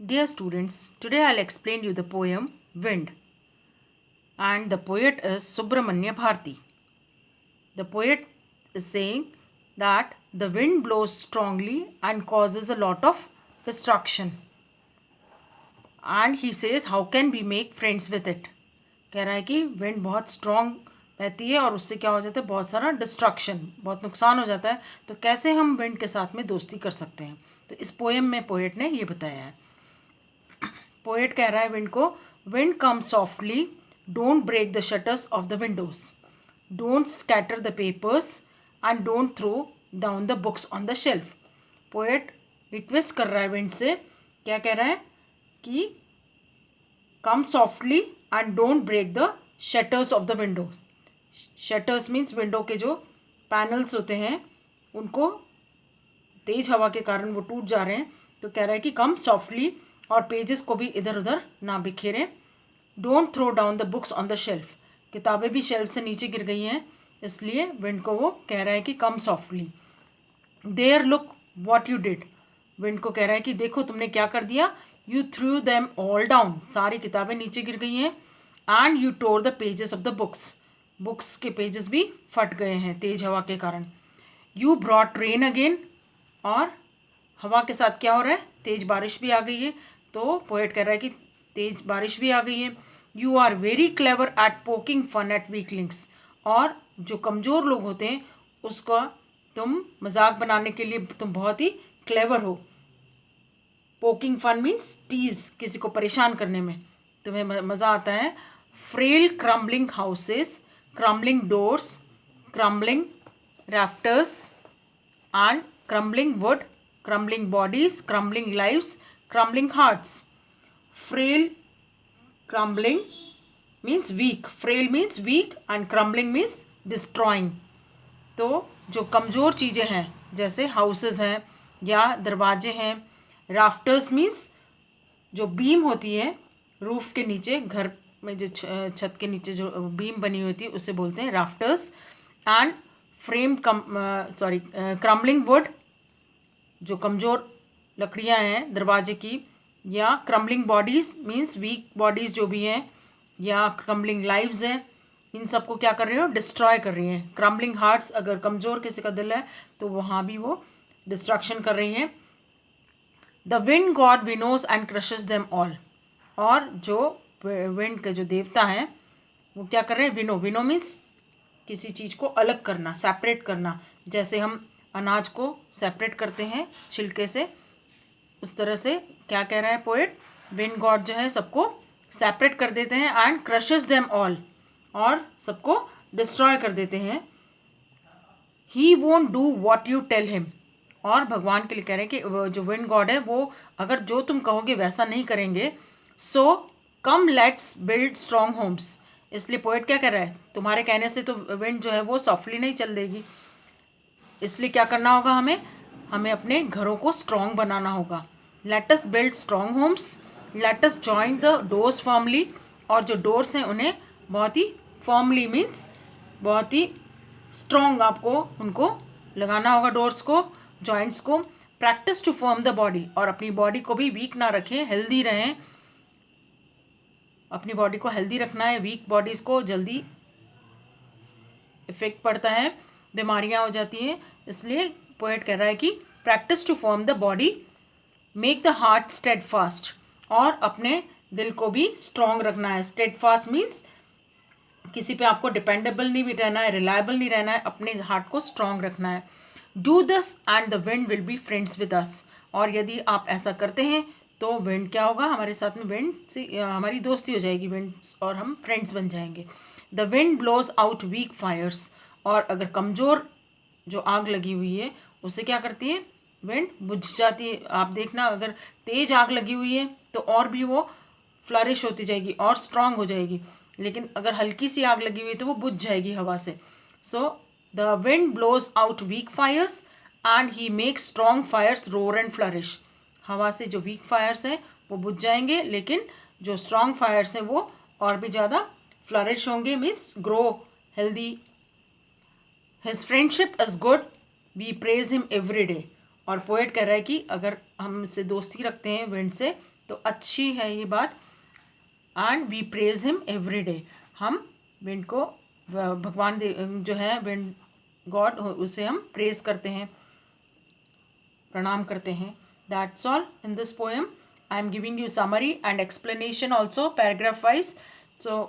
Dear students, today I'll explain you the poem Wind, and the poet is Subramanya Bharti. The poet is saying that the wind blows strongly and causes a lot of destruction, and he says how can we make friends with it. कह रहा है कि wind बहुत strong रहती है और उससे क्या हो जाता है, बहुत सारा डिस्ट्रक्शन, बहुत नुकसान हो जाता है। तो कैसे हम विंड के साथ में दोस्ती कर सकते हैं, तो इस पोएम में पोएट ने ये बताया है। पोएट कह रहा है विंड को, wind come softly, don't break the shutters of the windows, don't scatter the papers and don't throw down the books on the shelf. Poet request कर रहा है विंड से, क्या कह रहा है कि come softly and don't break the shutters of the windows. Shutters means window के जो पैनल्स होते हैं उनको तेज हवा के कारण वो टूट जा रहे हैं। तो कह रहा है कि कम सॉफ्टली, और पेजेस को भी इधर उधर ना बिखेरें। Don't throw down the books on the shelf, किताबें भी शेल्फ से नीचे गिर गई हैं, इसलिए विंड को वो कह रहा है कि come softly. There look what you did, wind को कह रहा है कि देखो तुमने क्या कर दिया। You through them all down, सारी किताबें नीचे गिर गई हैं। And you tore the pages of the books, books के पेजेस भी फट गए हैं तेज हवा के कारण। यू ब्रॉट रेन अगेन, और हवा के साथ क्या हो रहा है, तेज बारिश भी आ गई है। तो पोएट कह रहा है कि तेज बारिश भी आ गई है। You are very clever at poking fun at weaklings, और जो कमज़ोर लोग होते हैं उसका तुम मजाक बनाने के लिए तुम बहुत ही क्लेवर हो। पोकिंग फन मीन्स टीज, किसी को परेशान करने में तुम्हें मज़ा आता है। Frail crumbling houses, crumbling doors, crumbling rafters and crumbling wood, crumbling bodies, crumbling lives, crumbling hearts. Frail, crumbling means weak, frail means weak and crumbling means destroying. तो जो कमज़ोर चीज़ें हैं जैसे हाउसेस हैं या दरवाजे हैं। राफ्टर्स मीन्स जो बीम होती है रूफ के नीचे, घर में जो छत के नीचे जो बीम बनी होती है उसे बोलते हैं rafters. And frame crumbling wood, जो कमज़ोर लकड़ियां हैं दरवाजे की। या crumbling bodies means weak bodies जो भी हैं, या क्रम्बलिंग लाइव्स हैं, इन सबको क्या कर रही हो, डिस्ट्रॉय कर रही हैं। क्रम्बलिंग हार्ट्स, अगर कमज़ोर किसी का दिल है तो वहाँ भी वो डिस्ट्रक्शन कर रही हैं। The wind god winnows and crushes them all, और जो विंड के जो देवता हैं वो क्या कर रहे हैं, विनो, विनो मीन्स किसी चीज़ को अलग करना, सेपरेट करना। जैसे हम अनाज को सेपरेट करते हैं छिलके से, उस तरह से क्या कह रहा है पोएट, विंड गॉड जो है सबको सेपरेट कर देते हैं। एंड क्रशेस देम ऑल, और सबको डिस्ट्रॉय कर देते हैं। He won't do what you tell him, और भगवान के लिए कह रहे हैं कि जो विंड गॉड है वो अगर जो तुम कहोगे वैसा नहीं करेंगे। So come let's build strong homes, इसलिए पोएट क्या कर रहा है, तुम्हारे कहने से तो विंड जो है वो सॉफ्टली नहीं चल देगी, इसलिए क्या करना होगा, हमें हमें अपने घरों को स्ट्रॉन्ग बनाना होगा। Let us build strong homes, let us join the doors firmly, और जो डोर्स हैं उन्हें बहुत ही फर्मली मीन्स बहुत ही स्ट्रॉन्ग आपको उनको लगाना होगा, डोर्स को, जॉइंट्स को। Practice to form the body, और अपनी बॉडी को भी वीक ना रखें, हेल्दी रहें। अपनी बॉडी को हेल्दी रखना है, वीक बॉडीज़ को जल्दी इफेक्ट पड़ता है, बीमारियां हो जाती हैं। इसलिए पोएट कह रहा है कि practice to form the body, make the heart steadfast, और अपने दिल को भी स्ट्रॉन्ग रखना है। स्टेड फास्ट मीन्स किसी पे आपको डिपेंडेबल नहीं रहना है, रिलायबल नहीं रहना है, अपने हार्ट को स्ट्रॉन्ग रखना है। Do this and the wind will be friends with us, और यदि आप ऐसा करते हैं तो विंड क्या होगा, हमारे साथ में विंड से हमारी दोस्ती हो जाएगी, विंड और हम फ्रेंड्स बन जाएंगे। The wind blows out weak fires, और अगर कमज़ोर जो आग लगी हुई है उसे क्या करती है, विंड बुझ जाती है। आप देखना अगर तेज आग लगी हुई है तो और भी वो फ्लरिश होती जाएगी और स्ट्रांग हो जाएगी, लेकिन अगर हल्की सी आग लगी हुई है तो वो बुझ जाएगी हवा से। So the wind blows out weak fires and he makes strong fires roar and flourish, हवा से जो वीक फायर्स हैं वो बुझ जाएंगे, लेकिन जो स्ट्रॉन्ग फायर्स हैं वो और भी ज़्यादा फ्लरिश होंगे, means grow healthy. His friendship is good, we praise him every day, और पोएट कह रहा है कि अगर हम इससे दोस्ती रखते हैं विंड से तो अच्छी है ये बात. And we praise him every day. हम विंड को भगवान जो है विंड गॉड, उसे हम प्रेज करते हैं, प्रणाम करते हैं. That's all in this poem. I am giving you summary and explanation also paragraph wise. So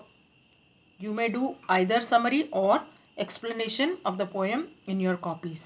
you may do either summary or explanation of the poem in your copies.